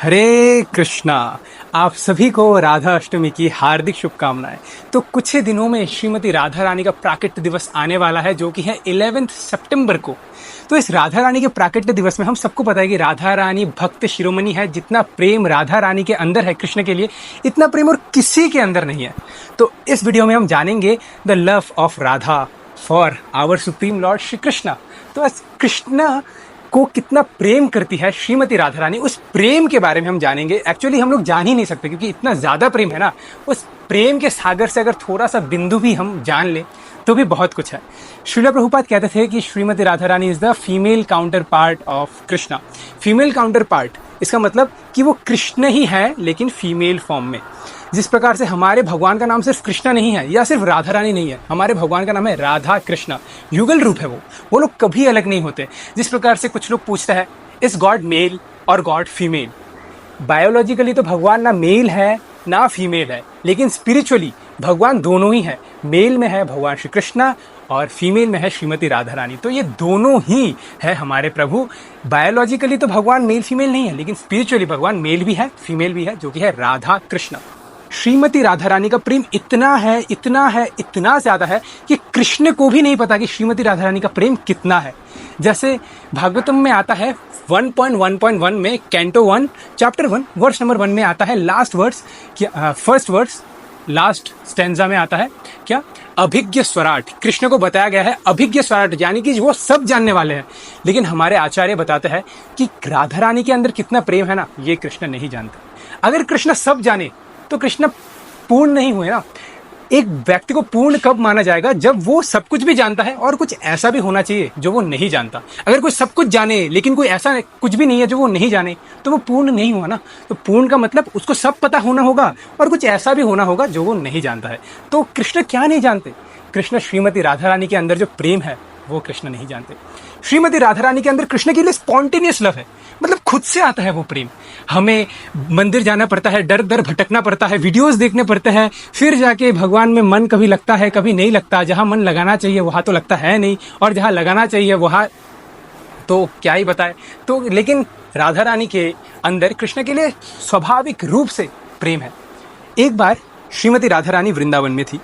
हरे कृष्णा। आप सभी को राधा अष्टमी की हार्दिक शुभकामनाएं। तो कुछ ही दिनों में श्रीमती राधा रानी का प्राकट्य दिवस आने वाला है, जो कि है 11 सितंबर को। तो इस राधा रानी के प्राकट्य दिवस में हम सबको पता है कि राधा रानी भक्त शिरोमणि है। जितना प्रेम राधा रानी के अंदर है कृष्ण के लिए, इतना प्रेम और किसी के अंदर नहीं है। तो इस वीडियो में हम जानेंगे the love of Radha for our supreme lord Shri Krishna. तो आज कृष्णा को कितना प्रेम करती है श्रीमती राधा रानी, उस प्रेम के बारे में हम जानेंगे। एक्चुअली हम लोग जान ही नहीं सकते, क्योंकि इतना ज़्यादा प्रेम है ना। उस प्रेम के सागर से अगर थोड़ा सा बिंदु भी हम जान लें तो भी बहुत कुछ है। श्रील प्रभुपाद कहते थे कि Shrimati Radha Rani is the female counterpart of Krishna. Female counterpart, इसका मतलब कि वो कृष्ण ही है लेकिन फीमेल फॉर्म में। जिस प्रकार से हमारे भगवान का नाम सिर्फ कृष्णा नहीं है या सिर्फ राधा रानी नहीं है, हमारे भगवान का नाम है राधा कृष्णा। युगल रूप है वो लोग कभी अलग नहीं होते। जिस प्रकार से कुछ लोग पूछते हैं इज गॉड मेल और गॉड फीमेल। बायोलॉजिकली तो भगवान ना मेल है ना फीमेल है, लेकिन स्पिरिचुअली भगवान दोनों ही है। मेल में है भगवान श्री कृष्णा और फीमेल में है श्रीमती राधा रानी। तो ये दोनों ही है हमारे प्रभु। बायोलॉजिकली तो भगवान मेल फीमेल नहीं है, लेकिन स्पिरिचुअली भगवान मेल भी है फीमेल भी है, जो कि है राधा कृष्णा। श्रीमती राधा रानी का प्रेम इतना ज़्यादा है कि कृष्ण को भी नहीं पता कि श्रीमती राधा रानी का प्रेम कितना है। जैसे भागवतम में आता है 1.1.1 में कैंटो 1 चैप्टर 1 वर्स नंबर 1 में आता है last words, first words last stanza में आता है क्या, अभिज्ञ स्वराट। कृष्ण को बताया गया है अभिज्ञ स्वराट, यानी कि वो सब जानने वाले हैं। लेकिन हमारे आचार्य बताते हैं कि राधा रानी के अंदर कितना प्रेम है ना, ये कृष्ण नहीं जानते। अगर कृष्ण सब जाने तो कृष्ण पूर्ण नहीं हुए ना। एक व्यक्ति को पूर्ण कब माना जाएगा, जब वो सब कुछ भी जानता है और कुछ ऐसा भी होना चाहिए जो वो नहीं जानता। अगर कोई सब कुछ जाने लेकिन कोई ऐसा कुछ भी नहीं है जो वो नहीं जाने, तो वो पूर्ण नहीं हुआ ना। तो पूर्ण का मतलब उसको सब पता होना होगा और कुछ ऐसा भी होना होगा जो वो नहीं जानता है। तो कृष्ण क्या नहीं जानते? कृष्ण श्रीमती राधा रानी के अंदर जो प्रेम है वो कृष्ण नहीं जानते। श्रीमती राधा रानी के अंदर कृष्ण के लिए स्पॉन्टेनियस लव है, मतलब खुद से आता है वो प्रेम। हमें मंदिर जाना पड़ता है, दर दर भटकना पड़ता है, वीडियोस देखने पड़ते हैं, फिर जाके भगवान में मन कभी लगता है कभी नहीं लगता। जहाँ मन लगाना चाहिए वहाँ तो लगता है नहीं, और जहाँ लगाना चाहिए वहाँ तो क्या ही बताए। तो लेकिन राधा रानी के अंदर कृष्ण के लिए स्वाभाविक रूप से प्रेम है। एक बार श्रीमती राधा रानी वृंदावन में थी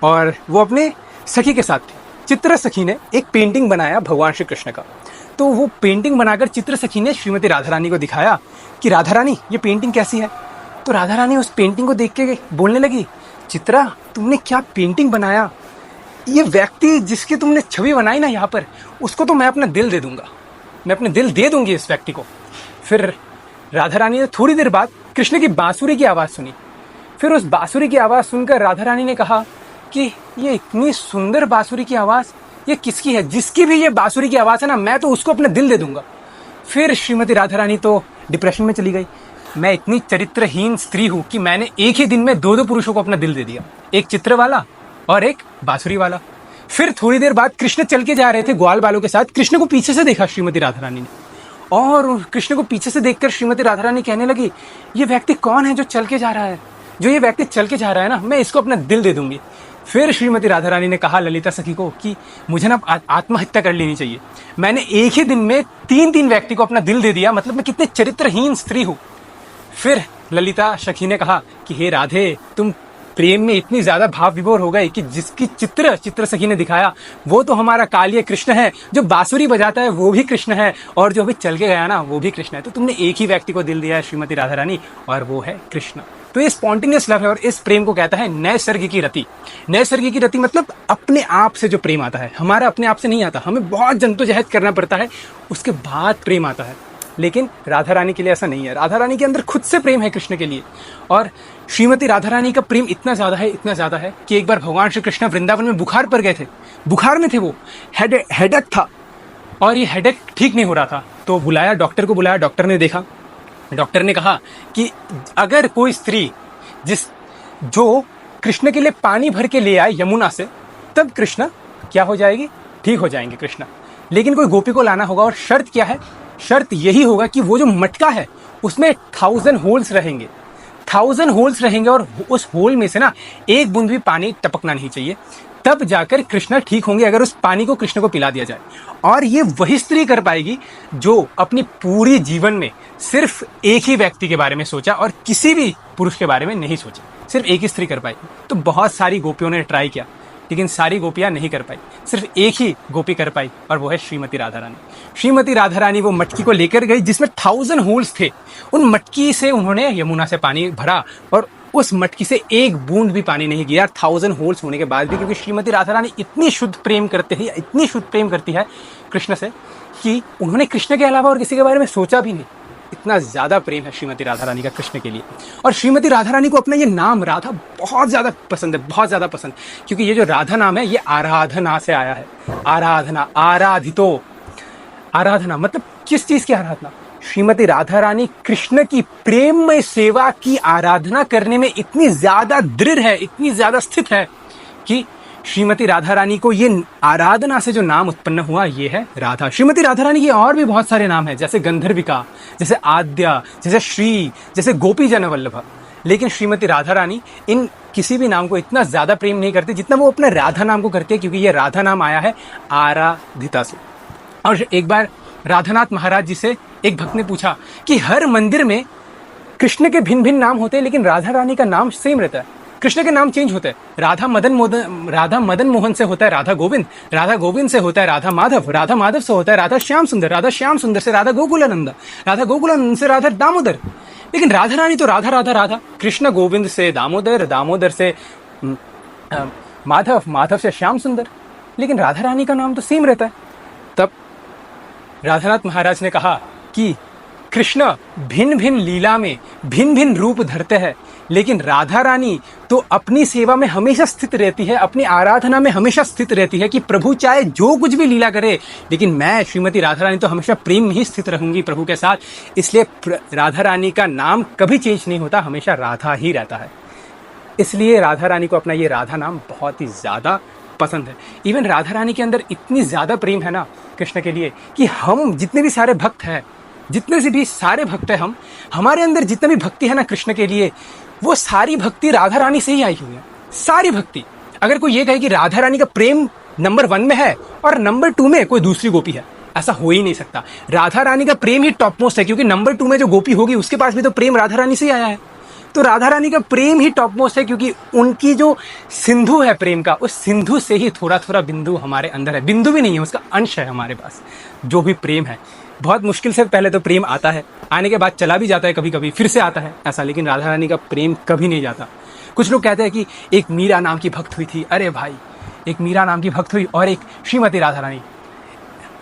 और वो अपने सखी के साथ थी। चित्र सखी ने एक पेंटिंग बनाया भगवान श्री कृष्ण का। तो वो पेंटिंग बनाकर चित्र सखी ने श्रीमती राधा रानी को दिखाया कि राधा रानी ये पेंटिंग कैसी है। तो राधा रानी उस पेंटिंग को देख के बोलने लगी, चित्रा तुमने क्या पेंटिंग बनाया, ये व्यक्ति जिसकी तुमने छवि बनाई ना यहाँ पर, उसको तो मैं अपना दिल दे दूंगा, मैं अपने दिल दे दूंगी इस व्यक्ति को। फिर राधा रानी ने थोड़ी देर बाद कृष्ण की बांसुरी की आवाज़ सुनी। फिर उस बांसुरी की आवाज़ सुनकर राधा रानी ने कहा कि ये इतनी सुंदर बांसुरी की आवाज़ ये किसकी है? जिसकी भी ये बांसुरी की आवाज़ है ना, मैं तो उसको अपना दिल दे दूंगा। फिर श्रीमती राधा रानी तो डिप्रेशन में चली गई। मैं इतनी चरित्रहीन स्त्री हूँ कि मैंने एक ही दिन में दो पुरुषों को अपना दिल दे दिया, एक चित्र वाला और एक बांसुरी वाला। फिर थोड़ी देर बाद कृष्ण चल के जा रहे थे ग्वाल बालों के साथ। कृष्ण को पीछे से देखा श्रीमती राधा रानी ने, और कृष्ण को पीछे से देखकर श्रीमती राधा रानी कहने लगी, ये व्यक्ति कौन है जो चल के जा रहा है? जो ये व्यक्ति चल के जा रहा है ना, मैं इसको अपना दिल दे दूंगी। फिर श्रीमती राधा रानी ने कहा ललिता सखी को कि मुझे ना आत्महत्या कर लेनी चाहिए। मैंने एक ही दिन में तीन व्यक्ति को अपना दिल दे दिया, मतलब मैं कितनी चरित्रहीन स्त्री हूँ। फिर ललिता सखी ने कहा कि हे राधे, तुम प्रेम में इतनी ज़्यादा भाव विभोर हो गए कि जिसकी चित्र सखी ने दिखाया वो तो हमारा कालिया कृष्ण है। जो बांसुरी बजाता है वो भी कृष्ण है, और जो अभी चल के गया ना वो भी कृष्ण है। तो तुमने एक ही व्यक्ति को दिल दिया है श्रीमती राधा रानी, और वो है कृष्ण। तो ये स्पॉन्टेनियस लव है, और इस प्रेम को कहता है नैसर्गिक रति। नैसर्गिक रति मतलब अपने आप से जो प्रेम आता है, हमारा अपने आप से नहीं आता, हमें बहुत जद्दोजहद करना पड़ता है, उसके बाद प्रेम आता है। लेकिन राधा रानी के लिए ऐसा नहीं है। राधा रानी के अंदर खुद से प्रेम है कृष्ण के लिए। और श्रीमती राधा रानी का प्रेम इतना ज़्यादा है कि एक बार भगवान श्री कृष्ण वृंदावन में बुखार पर गए थे। बुखार में थे वो, हेडेक था, और ये हेडेक ठीक नहीं हो रहा था। तो बुलाया डॉक्टर को, बुलाया, डॉक्टर ने देखा। डॉक्टर ने कहा कि अगर कोई स्त्री जो कृष्ण के लिए पानी भर के ले आए यमुना से, तब कृष्ण क्या हो जाएगी, ठीक हो जाएंगे कृष्ण। लेकिन कोई गोपी को लाना होगा, और शर्त क्या है? शर्त यही होगा कि वो जो मटका है उसमें 1000 होल्स रहेंगे। 1000 होल्स रहेंगे और उस होल में से ना एक बूंद भी पानी टपकना नहीं चाहिए। तब जाकर कृष्ण ठीक होंगे, अगर उस पानी को कृष्ण को पिला दिया जाए। और ये वही स्त्री कर पाएगी जो अपनी पूरी जीवन में सिर्फ एक ही व्यक्ति के बारे में सोचा और किसी भी पुरुष के बारे में नहीं सोचा। सिर्फ एक ही स्त्री कर पाएगी। तो बहुत सारी गोपियों ने ट्राई किया, लेकिन सारी गोपियां नहीं कर पाई, सिर्फ एक ही गोपी कर पाई, और वो है श्रीमती राधा रानी। श्रीमती राधा रानी वो मटकी को लेकर गई जिसमें 1000 होल्स थे। उन मटकी से उन्होंने यमुना से पानी भरा और उस मटकी से एक बूंद भी पानी नहीं गिरा, 1000 होल्स होने के बाद भी, क्योंकि श्रीमती राधा रानी इतनी शुद्ध प्रेम करते हैं, इतनी शुद्ध प्रेम करती है कृष्ण से कि उन्होंने कृष्ण के अलावा और किसी के बारे में सोचा भी नहीं। इतना ज़्यादा प्रेम है श्रीमती राधा रानी का कृष्ण के लिए। और श्रीमती राधा रानी को अपना ये नाम राधा बहुत ज़्यादा पसंद है, बहुत ज़्यादा पसंद, क्योंकि ये जो राधा नाम है ये आराधना से आया है। आराधना, आराधितो, आराधना मतलब किस चीज़ की आराधना? श्रीमती राधा रानी कृष्ण की प्रेममय सेवा की आराधना करने में इतनी ज़्यादा दृढ़ है, इतनी ज़्यादा स्थित है कि श्रीमती राधा रानी को ये आराधना से जो नाम उत्पन्न हुआ ये है राधा। श्रीमती राधा रानी के और भी बहुत सारे नाम हैं, जैसे गंधर्विका, जैसे आद्या, जैसे श्री, जैसे गोपी जन वल्लभ। लेकिन श्रीमती राधा रानी इन किसी भी नाम को इतना ज़्यादा प्रेम नहीं करती जितना वो अपने राधा नाम को करती है, क्योंकि ये राधा नाम आया है आराधिता से। और एक बार राधानाथ महाराज जी से एक भक्त ने पूछा कि हर मंदिर में कृष्ण के भिन्न भिन्न नाम होते हैं, लेकिन राधा रानी का नाम सेम रहता है। कृष्ण के नाम चेंज होते हैं। राधा मदन मोहन से होता है राधा गोविंद, राधा गोविंद से होता है राधा माधव, राधा माधव से होता है राधा श्याम सुंदर, राधा श्याम सुंदर से राधा गोकुलानंद, राधा गोकुलानंद से राधा दामोदर। लेकिन राधा रानी तो राधा राधा राधा, कृष्ण गोविंद से दामोदर, दामोदर से माधव, माधव से श्याम सुंदर, लेकिन राधा रानी का नाम तो सेम रहता है। तब राधानाथ महाराज ने कहा कि कृष्ण भिन्न भिन्न लीला में भिन्न भिन्न रूप धरते हैं, लेकिन राधा रानी तो अपनी सेवा में हमेशा स्थित रहती है, अपनी आराधना में हमेशा स्थित रहती है कि प्रभु चाहे जो कुछ भी लीला करे, लेकिन मैं श्रीमती राधा रानी तो हमेशा प्रेम में ही स्थित रहूंगी प्रभु के साथ। इसलिए राधा रानी का नाम कभी चेंज नहीं होता, हमेशा राधा ही रहता है। इसलिए राधा रानी को अपना ये राधा नाम बहुत ही ज़्यादा पसंद है। इवन राधा रानी के अंदर इतनी ज़्यादा प्रेम है ना कृष्ण के लिए कि हम जितने भी सारे भक्त हैं, जितने से भी सारे भक्त हैं, हमारे अंदर जितनी भी भक्ति है ना कृष्ण के लिए, वो सारी भक्ति राधा रानी से ही आई हुई है। सारी भक्ति। अगर कोई ये कहे कि राधा रानी का प्रेम नंबर 1 में है और नंबर 2 में कोई दूसरी गोपी है, ऐसा हो ही नहीं सकता। राधा रानी का प्रेम ही टॉप मोस्ट है, क्योंकि नंबर 2 में जो गोपी होगी उसके पास भी तो प्रेम राधा रानी से ही आया है। तो राधा रानी का प्रेम ही टॉप मोस्ट है, क्योंकि उनकी जो सिंधु है प्रेम का, उस सिंधु से ही थोड़ा थोड़ा बिंदु हमारे अंदर है। बिंदु भी नहीं है, उसका अंश है हमारे पास। जो भी प्रेम है बहुत मुश्किल से पहले तो प्रेम आता है, आने के बाद चला भी जाता है, कभी कभी फिर से आता है ऐसा, लेकिन राधा रानी का प्रेम कभी नहीं जाता। कुछ लोग कहते हैं कि एक मीरा नाम की भक्त हुई थी। अरे भाई, एक मीरा नाम की भक्त हुई और एक श्रीमती राधा रानी,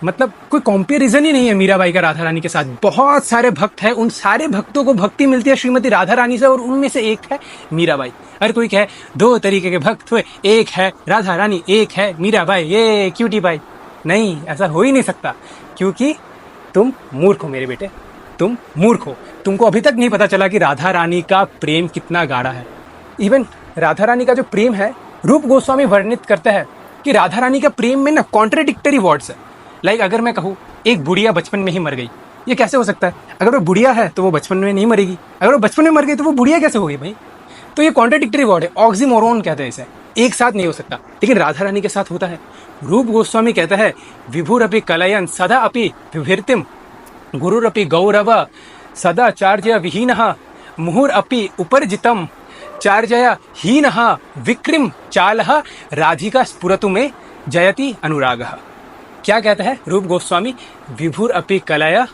मतलब कोई कंपैरिजन ही नहीं है मीराबाई का राधा रानी के साथ। बहुत सारे भक्त हैं, उन सारे भक्तों को भक्ति मिलती है श्रीमती राधा रानी से, और उनमें से एक है मीराबाई। अगर कोई कहे 2 तरीके के भक्त हुए, एक है राधा रानी, एक है मीराबाई, ये क्यूटी बाई, नहीं, ऐसा हो ही नहीं सकता, क्योंकि तुम मूर्ख हो मेरे बेटे, तुम मूर्ख हो। तुमको अभी तक नहीं पता चला कि राधा रानी का प्रेम कितना गाढ़ा है। इवन राधा रानी का जो प्रेम है, रूप गोस्वामी वर्णित करते हैं कि राधा रानी का प्रेम में ना कॉन्ट्राडिक्टरी वर्ड्स है। लाइक अगर मैं कहूँ एक बुढ़िया बचपन में ही मर गई, ये कैसे हो सकता है? अगर वो बुढ़िया है तो वो बचपन में नहीं मरेगी, अगर वो बचपन में मर गई तो वो बुढ़िया कैसे होगी भाई? तो ये कॉन्ट्राडिक्टरी वर्ड है, ऑक्सीमोरोन कहते हैं इसे, एक साथ नहीं हो सकता। लेकिन राधा रानी के साथ होता है। रूप गोस्वामी कहता है विभुरपि कलयन सदा अपि विभीर्तिम गुरुरपि गौरव सदा चार्जय विहीनः मुहुर अपि उपर्जितम चार्जय हीनः विक्रम चालः राधिका स्फुरतु में जयति अनुरागः। क्या कहता है रूप गोस्वामी? विभुर अपि कलय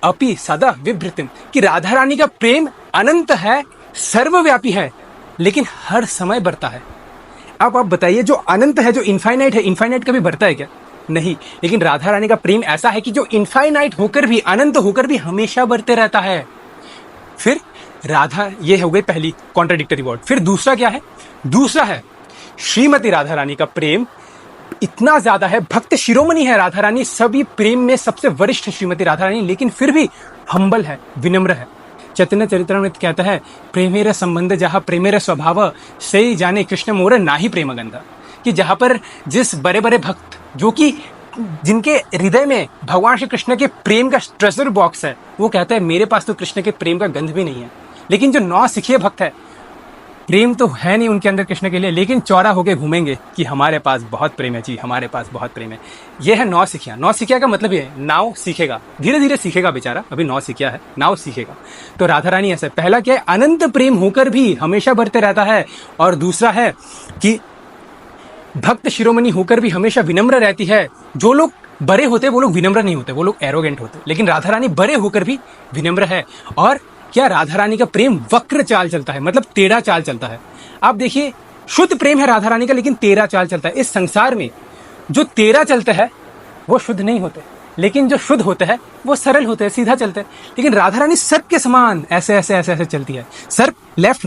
अपि सदा विभृतिम, कि राधा रानी का प्रेम अनंत है, सर्वव्यापी है, लेकिन हर समय बढ़ता है। अब आप बताइए, जो अनंत है, जो इनफाइनाइट है, इनफाइनाइट कभी बढ़ता है क्या? नहीं। लेकिन राधा रानी का प्रेम ऐसा है कि जो इनफाइनाइट होकर भी, अनंत होकर भी हमेशा बढ़ते रहता है। फिर राधा, ये हो गई पहली कॉन्ट्राडिक्टरी वर्ड। फिर दूसरा क्या है? दूसरा है श्रीमती राधा रानी का प्रेम इतना ज्यादा है, भक्त शिरोमणि है राधा रानी, सभी प्रेम में सबसे वरिष्ठ श्रीमती राधा रानी, लेकिन फिर भी हम्बल है, विनम्र है। चैतन्य चरित्रामृत कहता है प्रेमेर संबंध जहाँ प्रेमेर स्वभाव से जाने कृष्ण मोर नाही प्रेम गंध, कि जहाँ पर जिस बड़े बड़े भक्त जो कि जिनके हृदय में भगवान श्री कृष्ण के प्रेम का ट्रेजर बॉक्स है, वो कहता है मेरे पास तो कृष्ण के प्रेम का गंध भी नहीं है। लेकिन जो 9 सिखिए भक्त है प्रेम तो है नहीं उनके अंदर कृष्ण के लिए, लेकिन चौड़ा होके घूमेंगे कि हमारे पास बहुत प्रेम है जी, हमारे पास बहुत प्रेम है। ये है नौसिखिया। नौसिखिया का मतलब ये है नाव सीखेगा, धीरे धीरे सीखेगा बेचारा, अभी नौसिखिया है, नाव सीखेगा। तो राधा रानी ऐसा है, पहला क्या है, अनंत प्रेम होकर भी हमेशा बढ़ते रहता है, और दूसरा है कि भक्त शिरोमणि होकर भी हमेशा विनम्र रहती है। जो लोग बड़े होते हैं वो लोग विनम्र नहीं होते, वो लोग एरोगेंट होते, लेकिन राधा रानी बड़े होकर भी विनम्र है। और क्या राधा रानी का प्रेम वक्र चाल चलता है, मतलब टेढ़ा चाल चलता है। आप देखिए, शुद्ध प्रेम है राधा रानी का, लेकिन टेढ़ा चाल चलता है। इस संसार में जो टेढ़ा चलता है वो शुद्ध नहीं होते, लेकिन जो शुद्ध होते हैं वो सरल होते हैं, सीधा चलते हैं। लेकिन राधा रानी सर्प के समान ऐसे ऐसे ऐसे ऐसे चलती है। सर्प लेफ्ट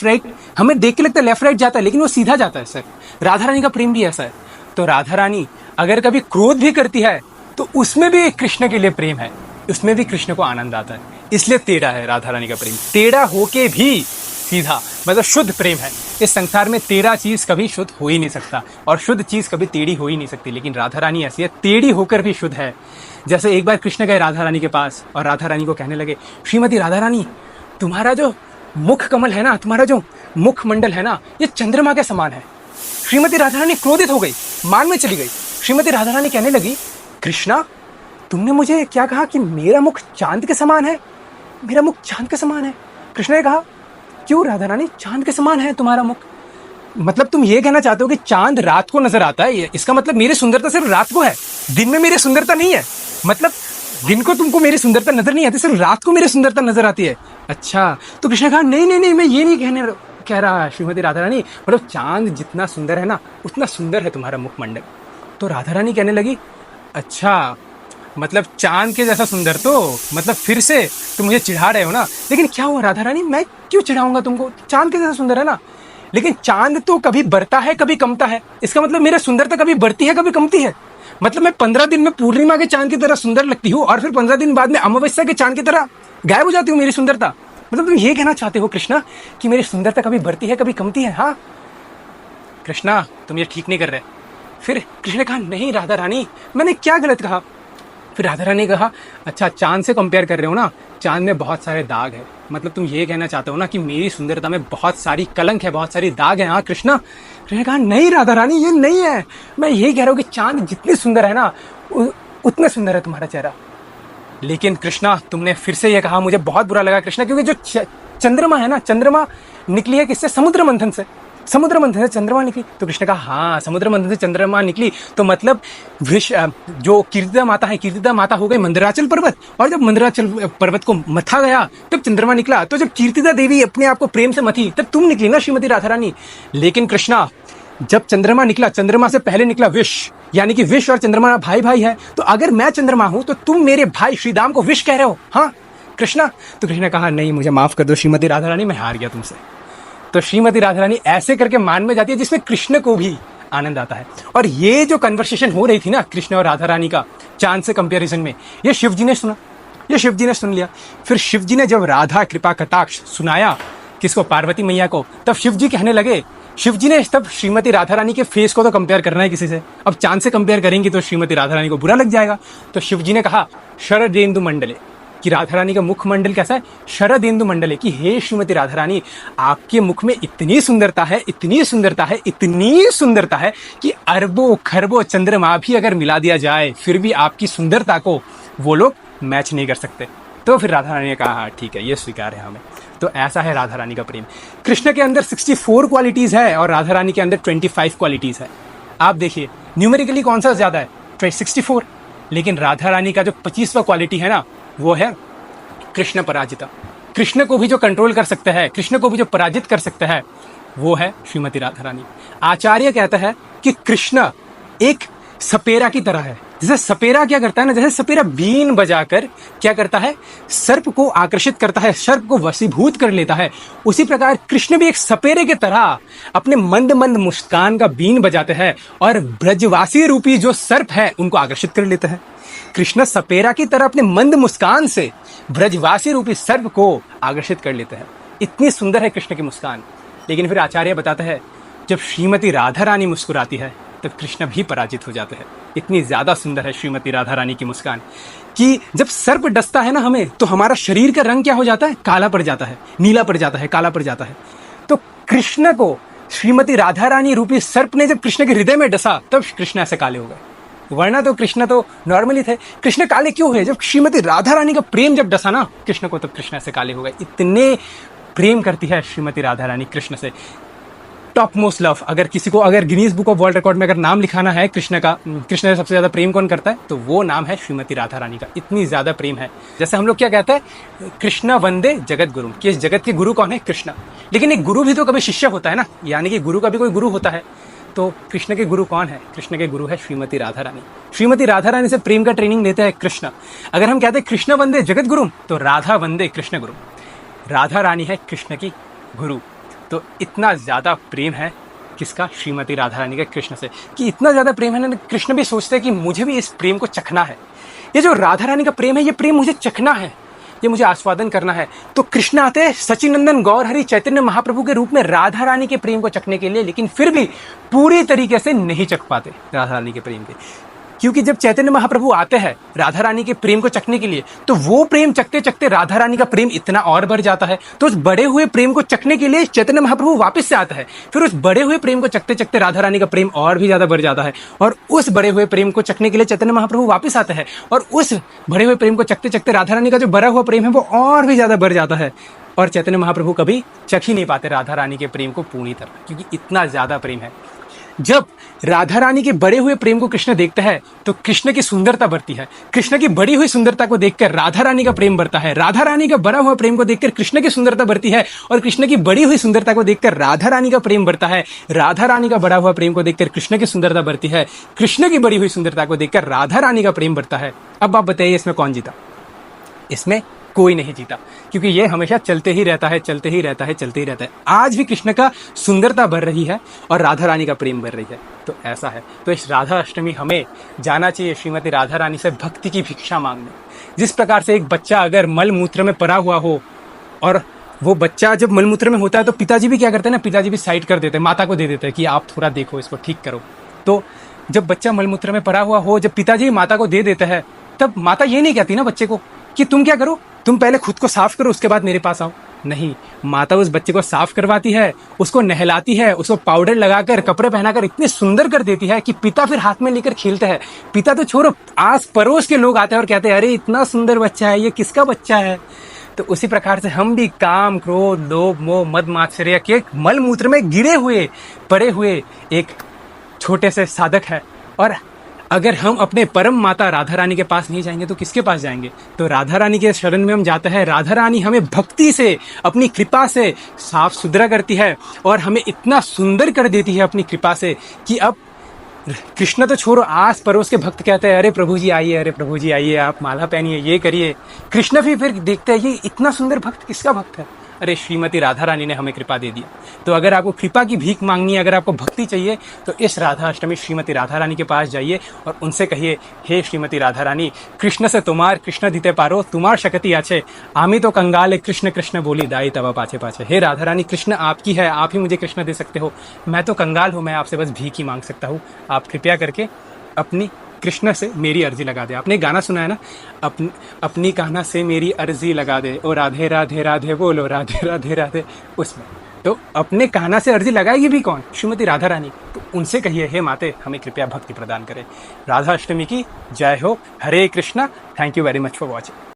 राइट, हमें देख के लगता है लेफ्ट राइट जाता है, लेकिन वो सीधा जाता है सर्प। राधा रानी का प्रेम भी ऐसा है। तो राधा रानी अगर कभी क्रोध भी करती है तो उसमें भी कृष्ण के लिए प्रेम है, उसमें भी कृष्ण को आनंद आता है, इसलिए टेढ़ा है राधा रानी का प्रेम। टेढ़ा होके भी सीधा, मतलब शुद्ध प्रेम है। इस संसार में टेढ़ा चीज कभी शुद्ध हो ही नहीं सकता, और शुद्ध चीज कभी टेढ़ी हो ही नहीं सकती, लेकिन राधा रानी ऐसी है, टेढ़ी होकर भी शुद्ध है। जैसे एक बार कृष्ण गए राधा रानी के पास और राधा रानी को कहने लगे, श्रीमती राधा रानी, तुम्हारा जो मुख कमल है ना, तुम्हारा जो मुखमंडल है ना, ये चंद्रमा के समान है। श्रीमती राधा रानी क्रोधित हो गई, मान में चली गई। श्रीमती राधा रानी कहने लगी, कृष्णा, तुमने मुझे क्या कहा कि मेरा मुख चांद के समान है? मेरा मुख चांद के समान है? कृष्ण ने कहा, क्यों राधा रानी, चांद के समान है तुम्हारा मुख? मतलब तुम ये कहना चाहते हो कि चांद रात को नजर आता है? इसका मतलब मेरी सुंदरता सिर्फ रात को है, दिन में मेरी सुंदरता नहीं है? मतलब दिन को तुमको मेरी सुंदरता नजर नहीं आती, सिर्फ रात को मेरी सुंदरता नजर आती है? अच्छा। तो कृष्ण ने कहा, नहीं नहीं नहीं, मैं ये नहीं कह रहा श्रीमती राधा रानी, मतलब चांद जितना सुंदर है ना, उतना सुंदर है तुम्हारा मुखमंडल। तो राधा रानी कहने लगी, अच्छा, मतलब चांद के जैसा सुंदर? तो मतलब फिर से तुम मुझे चिढ़ा रहे हो ना? लेकिन क्या हुआ राधा रानी, मैं क्यों चिढ़ाऊंगा तुमको? चांद के जैसा सुंदर है ना। लेकिन चांद तो कभी बढ़ता है कभी कमता है, इसका मतलब मेरा सुंदरता कभी बढ़ती है कभी कमती है। मतलब मैं 15 दिन में पूर्णिमा के चांद की तरह सुंदर लगती हूँ, और फिर 15 दिन बाद में अमावस्या के चांद की तरह गायब हो जाती हूँ मेरी सुंदरता। मतलब तुम ये कहना चाहते हो कृष्णा कि मेरी सुंदरता कभी बढ़ती है कभी कमती है? हाँ कृष्णा, तुम ये ठीक नहीं कर रहे। फिर कृष्ण ने कहा, नहीं राधा रानी, मैंने क्या गलत कहा? फिर राधा रानी ने कहा, अच्छा, चांद से कंपेयर कर रहे हो ना, चांद में बहुत सारे दाग है, मतलब तुम ये कहना चाहते हो ना कि मेरी सुंदरता में बहुत सारी कलंक है, बहुत सारी दाग है? हाँ कृष्णा। कृष्ण ने कहा, नहीं राधा रानी, ये नहीं है, मैं यही कह रहा हूँ कि चांद जितनी सुंदर है ना, उतना सुंदर है तुम्हारा चेहरा। लेकिन कृष्णा, तुमने फिर से ये कहा, मुझे बहुत बुरा लगा कृष्णा, क्योंकि जो चंद्रमा है ना, चंद्रमा निकली है किससे? समुद्र मंथन से। समुद्र मंथन से चंद्रमा निकली। तो कृष्ण कहा, हाँ, समुद्र मंथन से चंद्रमा निकली, तो मतलब जो कीर्तिदा माता है, कीर्तिदा माता हो गई मंदराचल पर्वत, और जब मंदराचल पर्वत को मथा गया तब चंद्रमा निकला। तो जब कीर्तिदा देवी अपने आप को प्रेम से मथी तब तुम निकली ना श्रीमती राधा रानी। लेकिन कृष्णा, जब चंद्रमा निकला, चंद्रमा से पहले निकला विष, यानी कि विष और चंद्रमा भाई भाई है। तो अगर मैं चंद्रमा हूं तो तुम मेरे भाई श्रीदाम को विष कह रहे हो? हाँ कृष्णा। तो कृष्ण ने कहा, नहीं, मुझे माफ कर दो श्रीमती राधा रानी, मैं हार गया तुमसे। तो श्रीमती राधा रानी ऐसे करके मान में जाती है जिसमें कृष्ण को भी आनंद आता है। और ये जो कन्वर्सेशन हो रही थी ना कृष्ण और राधा रानी का चांद से कंपैरिजन में, ये शिव जी ने सुना, ये शिव जी ने सुन लिया। फिर शिव जी ने जब राधा कृपा कटाक्ष सुनाया किसको? पार्वती मैया को। तब शिव जी कहने लगे, शिव जी ने तब श्रीमती राधा रानी के फेस को तो कंपेयर करना है किसी से, अब चांद से कंपेयर करेंगी तो श्रीमती राधा रानी को बुरा लग जाएगा। तो शिव जी ने कहा, शरदेंदु मंडले, कि राधा रानी का मुखमंडल कैसा है? शरदेंदु मंडले, कि हे श्रीमती राधा रानी, आपके मुख में इतनी सुंदरता है, इतनी सुंदरता है, इतनी सुंदरता है कि अरबों खरबों चंद्रमा भी अगर मिला दिया जाए फिर भी आपकी सुंदरता को वो लोग मैच नहीं कर सकते। तो फिर राधा रानी ने कहा, हाँ ठीक है, ये स्वीकार है हमें। तो ऐसा है राधा रानी का प्रेम। कृष्ण के अंदर 64 क्वालिटीज है और राधा रानी के अंदर 25 क्वालिटीज है। आप देखिए न्यूमेरिकली कौन सा ज्यादा है? 64। लेकिन राधा रानी का जो 25वां क्वालिटी है ना, वो है कृष्ण पराजिता। कृष्ण को भी जो कंट्रोल कर सकता है, कृष्ण को भी जो पराजित कर सकता है, वो है श्रीमती राधा रानी। आचार्य कहता है कि कृष्ण एक सपेरा की तरह है। जैसे सपेरा क्या करता है ना, जैसे सपेरा बीन बजाकर क्या करता है, सर्प को आकर्षित करता है, सर्प को वशीभूत कर लेता है, उसी प्रकार कृष्ण भी एक सपेरे की तरह अपने मंद मंद मुस्कान का बीन बजाते हैं और ब्रजवासी रूपी जो सर्प है उनको आकर्षित कर लेते हैं। कृष्ण सपेरा की तरह अपने मंद मुस्कान से ब्रजवासी रूपी सर्प को आकर्षित कर लेते हैं। इतनी सुंदर है कृष्ण की मुस्कान। लेकिन फिर आचार्य बताते हैं, जब श्रीमती राधा रानी मुस्कुराती है तब कृष्ण भी पराजित हो जाते हैं। इतनी ज्यादा सुंदर है श्रीमती राधा रानी की मुस्कान कि जब सर्प डसता है ना हमें, तो हमारा शरीर का रंग क्या हो जाता है? काला पड़ जाता है, नीला पड़ जाता है, काला पड़ जाता है। तो कृष्ण को श्रीमती राधा रानी रूपी सर्प ने जब कृष्ण के हृदय में डसा, तब कृष्ण ऐसे काले हो गए। वरना तो कृष्ण तो नॉर्मली थे। कृष्ण काले क्यों हुए? जब श्रीमती राधा रानी का प्रेम जब डसा ना कृष्ण को, तब कृष्ण ऐसे काले हो गए। इतने प्रेम करती है श्रीमती राधा रानी कृष्ण से। टॉप मोस्ट लव, अगर किसी को अगर Guinness book of world record में अगर नाम लिखाना है कृष्ण का, कृष्ण से सबसे ज्यादा प्रेम कौन करता है, तो वो नाम है श्रीमती राधा रानी का। इतनी ज्यादा प्रेम है। जैसे हम लोग क्या कहते हैं, कृष्ण वंदे जगत गुरु, कि इस जगत के गुरु कौन है? कृष्ण। लेकिन एक गुरु भी तो कभी शिष्य होता है ना, यानी कि गुरु का भी कोई गुरु होता है। तो कृष्ण के गुरु कौन है? कृष्ण के गुरु है श्रीमती राधा रानी। श्रीमती राधा रानी से प्रेम का ट्रेनिंग लेते हैं कृष्ण। अगर हम कहते हैं कृष्ण वंदे जगत गुरु, तो राधा वंदे कृष्ण गुरु। राधा रानी है कृष्ण की गुरु। तो इतना ज्यादा प्रेम है किसका? श्रीमती राधा रानी का कृष्ण से, कि इतना ज्यादा प्रेम है ना, कृष्ण भी सोचते हैं कि मुझे भी इस प्रेम को चखना है। ये जो राधा रानी का प्रेम है, ये प्रेम मुझे चखना है, ये मुझे आस्वादन करना है। तो कृष्ण आते हैं सचिनंदन गौर हरि चैतन्य महाप्रभु के रूप में राधा रानी के प्रेम को चखने के लिए, लेकिन फिर भी पूरी तरीके से नहीं चख पाते राधा रानी के प्रेम के। क्योंकि जब चैतन्य महाप्रभु आते हैं राधा रानी के प्रेम को चखने के लिए, तो वो प्रेम चखते चखते राधा रानी का प्रेम इतना और बढ़ जाता है। तो उस बढ़े हुए प्रेम को चखने के लिए चैतन्य महाप्रभु वापस से आता है। फिर उस बढ़े हुए प्रेम को चखते चखते राधा रानी का प्रेम और भी ज्यादा बढ़ जाता है। और उस बढ़े हुए प्रेम को चखने के लिए चैतन्य महाप्रभु वापस आते हैं। और उस बढ़े हुए प्रेम को चखते चखते राधा रानी का जो बढ़ा हुआ प्रेम है वो और भी ज्यादा बढ़ जाता है। और चैतन्य महाप्रभु कभी चख ही नहीं पाते राधा रानी के प्रेम को पूरी तरह, क्योंकि इतना ज्यादा प्रेम है। जब राधा रानी के बड़े हुए प्रेम को कृष्ण देखता है, तो कृष्ण की सुंदरता बढ़ती है। कृष्ण की बड़ी हुई सुंदरता को देखकर राधा रानी का प्रेम बढ़ता है। राधा रानी का बड़ा हुआ प्रेम को देखकर कृष्ण की सुंदरता बढ़ती है। और कृष्ण की बड़ी हुई सुंदरता को देखकर राधा रानी का प्रेम बढ़ता है। राधा रानी का बड़ा हुआ प्रेम को देखकर कृष्ण की सुंदरता बढ़ती है। कृष्ण की बड़ी हुई सुंदरता को देखकर राधा रानी का प्रेम बढ़ता है। अब आप बताइए, इसमें कौन जीता? इसमें कोई नहीं जीता, क्योंकि ये हमेशा चलते ही रहता है, चलते ही रहता है, चलते ही रहता है। आज भी कृष्ण का सुंदरता बढ़ रही है और राधा रानी का प्रेम बढ़ रही है। तो ऐसा है। तो इस राधा अष्टमी हमें जाना चाहिए श्रीमती राधा रानी से भक्ति की भिक्षा मांगने। जिस प्रकार से एक बच्चा अगर मल मूत्र में पड़ा हुआ हो, और वो बच्चा जब मलमूत्र में होता है, तो पिताजी भी क्या करते हैं ना, पिताजी भी साइड कर देते हैं, माता को दे देते हैं कि आप थोड़ा देखो, इसको ठीक करो। तो जब बच्चा मलमूत्र में पड़ा हुआ हो, जब पिताजी माता को दे देते हैं, तब माता ये नहीं कहती ना बच्चे को कि तुम क्या करो, तुम पहले खुद को साफ करो, उसके बाद मेरे पास आओ। नहीं, माता उस बच्चे को साफ करवाती है, उसको नहलाती है, उसको पाउडर लगाकर, कपड़े पहनाकर इतने सुंदर कर देती है कि पिता फिर हाथ में लेकर खेलते हैं। पिता तो छोड़ो, आस पड़ोस के लोग आते हैं और कहते हैं, अरे इतना सुंदर बच्चा है, ये किसका बच्चा है? तो उसी प्रकार से हम भी काम, क्रोध, लोभ, मोह, मद, मात्सर्य के मल मूत्र में गिरे हुए, पड़े हुए एक छोटे से साधक है। और अगर हम अपने परम माता राधा रानी के पास नहीं जाएंगे तो किसके पास जाएंगे? तो राधा रानी के शरण में हम जाते हैं। राधा रानी हमें भक्ति से, अपनी कृपा से साफ सुथरा करती है और हमें इतना सुंदर कर देती है अपनी कृपा से कि अब कृष्ण तो छोड़ो, आस पड़ोस के भक्त कहते हैं, अरे प्रभु जी आइए, अरे प्रभु जी आइए, आप माला पहनिए, ये करिए। कृष्ण भी फिर देखते हैं, ये इतना सुंदर भक्त किसका भक्त है? अरे श्रीमती राधा रानी ने हमें कृपा दे दिया। तो अगर आपको कृपा की भीख मांगनी है, अगर आपको भक्ति चाहिए, तो इस राधा अष्टमी श्रीमती राधा रानी के पास जाइए और उनसे कहिए, हे श्रीमती राधा रानी, कृष्ण से तुम्हार कृष्ण दीते पारो, तुम्हार शक्ति आछे, आमी तो कंगाल कृष्ण कृष्ण बोली दाई तवा पाछे पाछे। हे राधा रानी, कृष्ण आपकी है, आप ही मुझे कृष्ण दे सकते हो। मैं तो कंगाल हूँ, मैं आपसे बस भीख ही मांग सकता हूँ। आप कृपया करके अपनी कृष्ण से मेरी अर्जी लगा दे। आपने गाना सुना है ना, अपनी कान्हा से मेरी अर्जी लगा दे, ओ राधे राधे राधे बोलो, राधे राधे राधे। उसमें तो अपने कान्हा से अर्जी लगाएगी भी कौन? श्रीमती राधा रानी। तो उनसे कहिए, हे माते, हमें कृपया भक्ति प्रदान करें। राधा अष्टमी की जय हो। Hare Krishna. Thank you very much for watching.